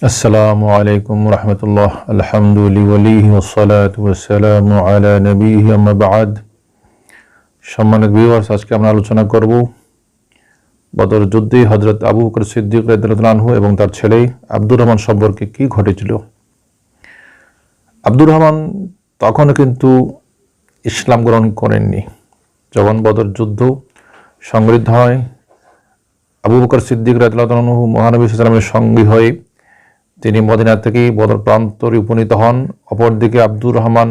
আসসালামু আলাইকুম রহমতুল্লাহ। আলহামদুলিল্লাহি ওয়াসসালাতু ওয়াসসালামু আলা নবিয়্যিহি আম্মা বা'দ। সম্মানিত ভিউয়ার্স, আজকে আমরা আলোচনা করব বদর যুদ্ধে হযরত আবু বকর সিদ্দিক রাদিয়াল্লাহু আনহু এবং তার ছেলে আব্দুর রহমান সম্পর্কে কি ঘটেছিল। আব্দুর রহমান তখনও কিন্তু ইসলাম গ্রহণ করেননি। যখন বদর যুদ্ধ সংঘটিত হয়, আবু বকর সিদ্দিক রাদিয়াল্লাহু আনহু মহানবী সাল্লাল্লাহু আলাইহি ওয়াসাল্লামের সঙ্গী হয়ে তিনি মদিনা থেকে বদর প্রান্তরে উপনীত হন। অপরদিকে আব্দুর রহমান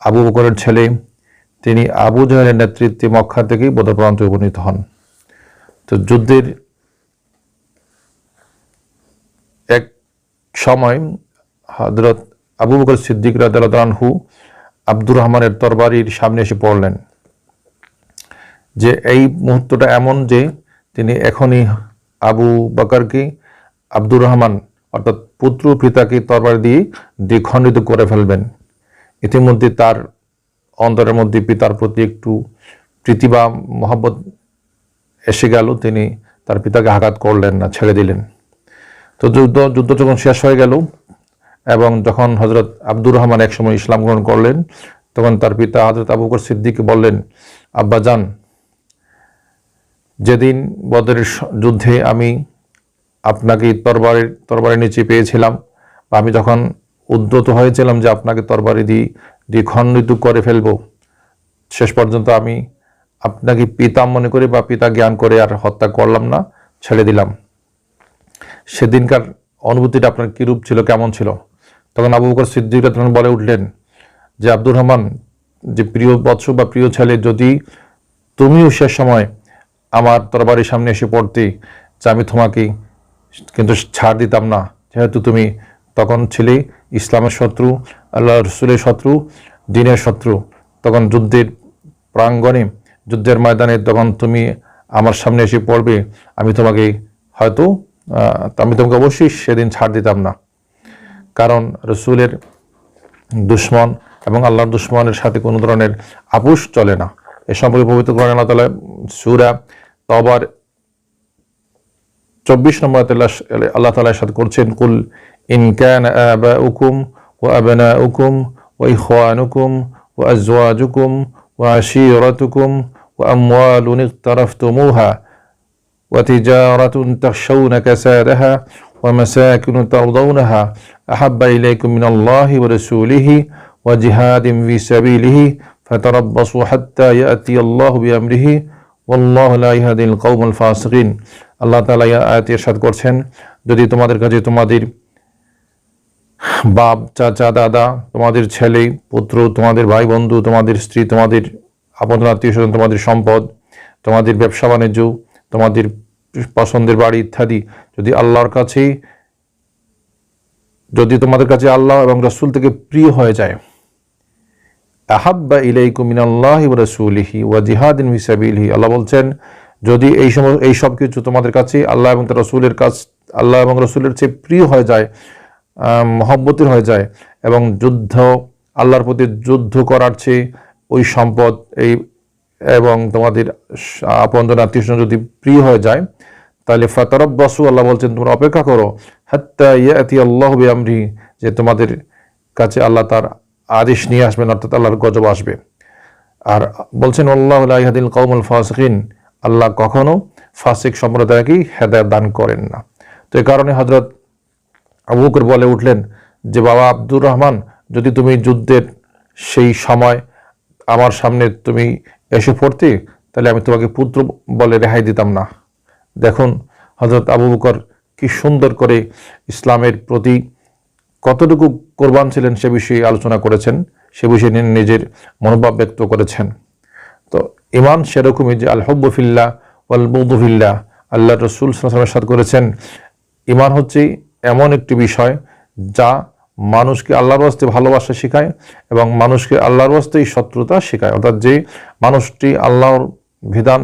আবু বকরের ছেলে, তিনি আবু জাহেলের নেতৃত্বে মক্কা থেকে বদর প্রান্তরে উপনীত হন। তো যুদ্ধের এক সময় হযরত আবু বকর সিদ্দিক রাদিয়াল্লাহু আনহু আব্দুর রহমানের তরবারির সামনে এসে পড়লেন যে এই মুহূর্তটা এমন যে তিনি এখনই আবু বকরকে আব্দুর রহমান অর্থাৎ পুত্র পিতাকে তরবারি দিয়ে দ্বিখণ্ডিত করে ফেলবেন। ইতিমধ্যে তার অন্তরের মধ্যে পিতার প্রতি একটু প্রীতি বা মহব্বত এসে গেল। তিনি তার পিতাকে আঘাত করলেন না, ছেড়ে দিলেন। তো যুদ্ধ যখন শেষ হয়ে গেল এবং যখন হযরত আব্দুর রহমান একসময় ইসলাম গ্রহণ করলেন, তখন তার পিতা হযরত আবু বকর সিদ্দিক বললেন, আব্বাজান, যেদিন বদরের যুদ্ধে আমি আপনাকে তরবারির নিচে পেয়েছিলাম, বা আমি যখন উদ্যত হয়েছিলাম যে আপনাকে তরবারি দিয়ে খণ্ডিত করে ফেলব, শেষ পর্যন্ত আমি আপনাকে পিতা মনে করি বা পিতা জ্ঞান করে আর হত্যা করলাম না, ছেড়ে দিলাম। সেদিনকার অনুভূতিটা আপনার কীরূপ ছিল, কেমন ছিল? তখন আবু বকর সিদ্দিক রাদিয়াল্লাহু আনহু বলে উঠলেন যে, আব্দুর রহমান, যে প্রিয় বৎস বা প্রিয় ছেলে, যদি তুমিও শেষ সময় আমার তরবারির সামনে এসে পড়তে, যে আমি তোমাকে কিন্তু ছাড় দিতাম না, যেহেতু তুমি তখন ছিলে ইসলামের শত্রু, আল্লাহ রসুলের শত্রু, দ্বীনের শত্রু। তখন যুদ্ধের প্রাঙ্গণে, যুদ্ধের ময়দানে তখন তুমি আমার সামনে এসে পড়বে, আমি তোমাকে অবশ্যই সেদিন ছাড় দিতাম না। কারণ রসুলের দুশ্মন এবং আল্লাহর দুশ্মনের সাথে কোনো ধরনের আপোষ চলে না। এ সম্পর্কে পবিত্র কোরআনে আল্লাহ তাআলা সূরা তওবার 24 নম্বর আল্লাহ তাআলা ইরশাদ করছেন, কুল ইন কানা আবাউকুম ওয়া আবনাউকুম ওয়া ইখওয়ানুকুম ওয়া আজওয়াজুকুম ওয়া আশীরাতুকুম ওয়া আমওয়ালুন ইকতারাফতুমুহা ওয়া তিজারাতুন তাখশাউনা কাসাদাহা ওয়া মাসাকিন তারদাউনাহা আহাব্বা ইলাইকুম মিনাল্লাহি ওয়া রাসূলিহি ওয়া জিহাদিন ফি সাবিলিহি ফাতারাব্বাসু হাত্তা ইয়াতিয়াল্লাহু বিআমরিহি ওয়াল্লাহু লা ইয়াহদিল কওমাল ফাসিকিন। আল্লাহ তাআলা আয়াতে ইরশাদ করছেন, যদি তোমাদের কাছে তোমাদের বাপ, চাচা, দাদা, তোমাদের ছেলে, পুত্র, তোমাদের ভাই বন্ধু, তোমাদের স্ত্রী, তোমাদের আপন আত্মীয় স্বজন, তোমাদের সম্পদ, তোমাদের ব্যবসা বাণিজ্য, তোমাদের পছন্দের বাড়ি ইত্যাদি যদি তোমাদের কাছে আল্লাহ এবং রাসূল থেকে প্রিয় হয়ে যায়, আহাব্বা ইলাইকুম মিনাল্লাহি ওয়া রাসূলিহি ওয়া জিহাদিন ফি সাবিলিহি, আল্লাহ বলছেন, যদি এই সব কিছু তোমাদের কাছে আল্লাহ এবং তার রাসূলের চেয়ে প্রিয় হয়ে যায়, মহব্বতের হয়ে যায়, এবং আল্লাহর প্রতি যুদ্ধ করার চেয়ে ওই সম্পদ এবং তোমাদের আপনজন আত্মীয়স্বজন যদি প্রিয় হয়ে যায়, তাহলে ফাতারাব্বাসু, আল্লাহ বলছেন, তোমরা অপেক্ষা করো, হাত্তা ইয়াতিয়াল্লাহু বিআমরিহি, যে তোমাদের কাছে আল্লাহ তার আদেশ নিয়ে আসবেন, অর্থাৎ আল্লাহর গজব আসবে। আর বলছেন, আল্লাহু লা ইয়াহদিল কওমাল ফাসিকিন, আল্লাহ কখনো ফাসিক সম্প্রদায়কে হেদায়েত দান করেন না। তো এই কারণে হযরত আবু বকর বলে উঠলেন যে, বাবা আব্দুর রহমান, যদি তুমি যুদ্ধের সেই সময় আমার সামনে তুমি এসে পড়তে, তাহলে আমি তোমাকে পুত্র বলে রেহাই দিতাম না। দেখুন হযরত আবু বকর কি সুন্দর করে ইসলামের প্রতি কতটুকু কোরবান ছিলেন সে বিষয়ে আলোচনা করেছেন, সে বিষয়ে নিজের মনোভাব ব্যক্ত করেছেন। তো ঈমান সেরকমই যে আল হুব্বু ফিল্লাহ ওয়াল বুগদু ফিল্লাহ। আল্লাহ রাসূল সাল্লাল্লাহু আলাইহি ওয়াসাল্লাম ইরশাদ করেছেন, ঈমান হচ্ছে এমন একটি বিষয় যা মানুষকে আল্লাহর ওয়াস্তে ভালোবাসা শেখায় এবং মানুষকে আল্লাহর ওয়াস্তেই শত্রুতা শেখায়। অর্থাৎ যে মানুষটি আল্লাহর বিধান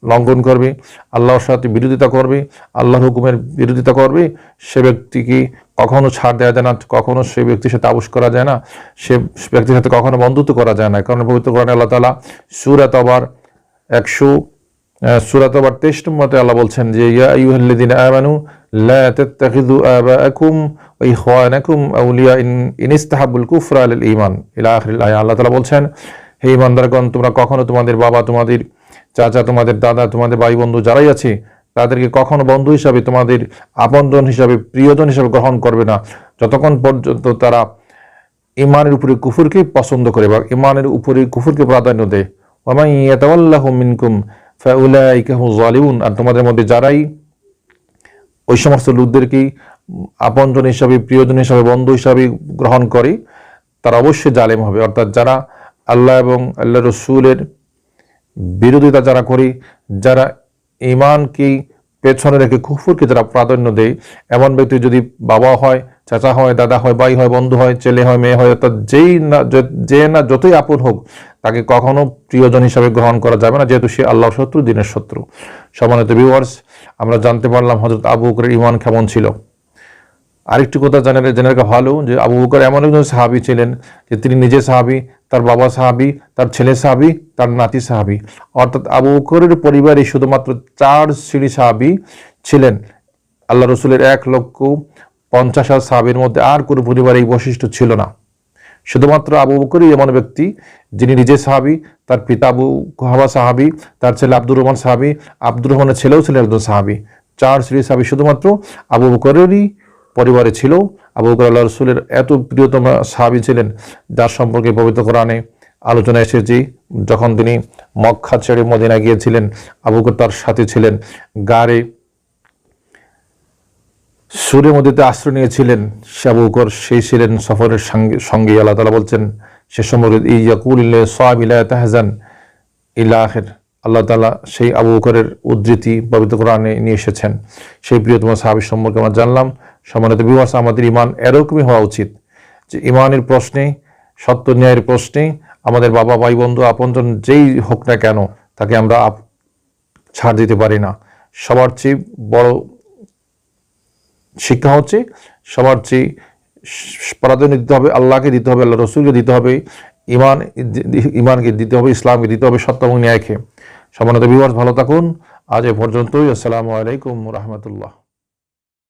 লঙ্ঘন করবে, আল্লাহর সাথে বিরোধিতা করবে, আল্লাহর হুকুমের বিরোধিতা করবে, সে ব্যক্তিকে কখনো ছাড় দেওয়া যায় না, কখনো সে ব্যক্তির সাথে আপোষ করা যায় না, সে ব্যক্তির সাথে কখনো বন্ধুত্ব করা যায় না। কারণ পবিত্র কোরআনে আল্লাহ তাআলা সূরা তওবার সূরা তাওবার 23 নম্বরে আল্লাহ বলছেন যে ইয়া আইয়ুহাল্লাযীনা আমানু লা তাত্তাখিযু আবাআকুম ওয়া ইখওয়ানাকুম আউলিয়া ইন ইসতাহাব্বুল কুফরা আলাল ঈমান ইলা আখিরিল আয়াত। আল্লাহ তাআলা বলছেন, হে ঈমানদারগণ, তোমরা কখনো তোমাদের বাবা, তোমাদের চাচা, তোমাদের দাদা, তোমাদের ভাই বন্ধু যারাই আছে তাদেরকে কখনো বন্ধু হিসাবে, তোমাদের আপনজন হিসাবে, প্রিয়জন হিসাবে গ্রহণ করবে না যতক্ষণ পর্যন্ত তারা ঈমানের উপরে কুফরকে পছন্দ করে বা ঈমানের উপরে কুফরকে প্রাধান্য দেয়। ওয়া মান ইয়াতাওয়াল্লাহু মিনকুম ফাউলাইকা হুমুজ জালিমুন। আর তোমাদের মধ্যে যারাই ওই সমস্ত লোকদেরকেই আপনজন হিসাবে, প্রিয়জন হিসাবে, বন্ধু হিসাবে গ্রহণ করে তারা অবশ্যই জালেম হবে। অর্থাৎ যারা আল্লাহ এবং আল্লাহ রসুলের বিরোধিতা যারা করে, যারা ঈমানকে পেছনে রেখে কুফরকে যারা প্রাধান্য দেয়, এমন ব্যক্তি যদি বাবা হয়, চাচা হয়, দাদা হয়, ভাই হয়, বন্ধু হয়, ছেলে হয়, মেয়ে হয়, অর্থাৎ যে না যতই আপন হোক তাকে কখনো প্রিয়জন হিসাবে গ্রহণ করা যাবে না, যেহেতু সে আল্লাহর শত্রু, দিনের শত্রু। সম্মানিত ভিউয়ার্স, আমরা জানতে পারলাম হযরত আবু বকরের ঈমান কেমন ছিল। আরেকটি কথা জেনে রাখা ভালো যে আবু বকর এমন একজন সাহাবী ছিলেন যে তিনি নিজে সাহাবী, তার বাবা সাহাবী, তার ছেলে সাহাবী, তার নাতি সাহাবী। অর্থাৎ আবু বকরের পরিবারে শুধুমাত্র 4 শ্রেণী সাহাবী ছিলেন। আল্লাহ রসুলের 1,50,000 সাহাবীর মধ্যে আর কোনো পরিবারে এই বৈশিষ্ট্য ছিল না। শুধুমাত্র আবু বকরই এমন ব্যক্তি যিনি নিজে সাহাবী, তার পিতা আবু কুহাফা সাহাবী, তার ছেলে আব্দুর রহমান সাহাবী, আব্দুর রহমানের ছেলেও ছিলেন একজন সাহাবী। 4 শ্রেণী সাহাবী শুধুমাত্র আবু বকরেরই পরিবারে ছিল। আবু বকর আল্লাহ রসুলের এত প্রিয়তম সাহাবী ছিলেন যার সম্পর্কে পবিত্র কোরআনে আলোচনা এসেছে। যখন তিনি মক্কা ছেড়ে মদিনা গিয়েছিলেন, আবু বকর তার সাথে ছিলেন। গারে সুরের মধ্যে আশ্রয় নিয়েছিলেন সে আবু বকর, সেই ছিলেন সফরের সঙ্গে। আল্লাহ তাআলা বলছেন সে সম্পর্কে ইয়াকুল সাহাবী লা তাহজান ইলা আখির। আল্লাহ তাআলা সেই আবু বকরের উদ্ধৃতি পবিত্র কোরআনে নিয়ে এসেছেন। সেই প্রিয়তম সাহাবী সম্পর্কে আমরা জানলাম। সম্মানিত ভিউয়ার্স, আমাদের ঈমান এরকমই হওয়া উচিত যে ঈমানের প্রশ্নে, সত্য ন্যায়ের প্রশ্নে আমাদের বাবা, ভাই, বন্ধু, আপনজন যেই হোক না কেন তাকে আমরা ছাড় দিতে পারি না। সবার চেয়ে বড় শিক্ষা হচ্ছে, সবার চেয়ে প্রাধান্য দিতে হবে আল্লাহকে, দিতে হবে আল্লাহ রসুলকে, দিতে হবে ঈমানকে, দিতে হবে ইসলামকে, দিতে হবে সত্য এবং ন্যায়কে। সম্মানিত ভিউয়ার্স, ভালো থাকুন। আজ এ পর্যন্তই। আসসালামু আলাইকুম ওয়া রাহমাতুল্লাহ।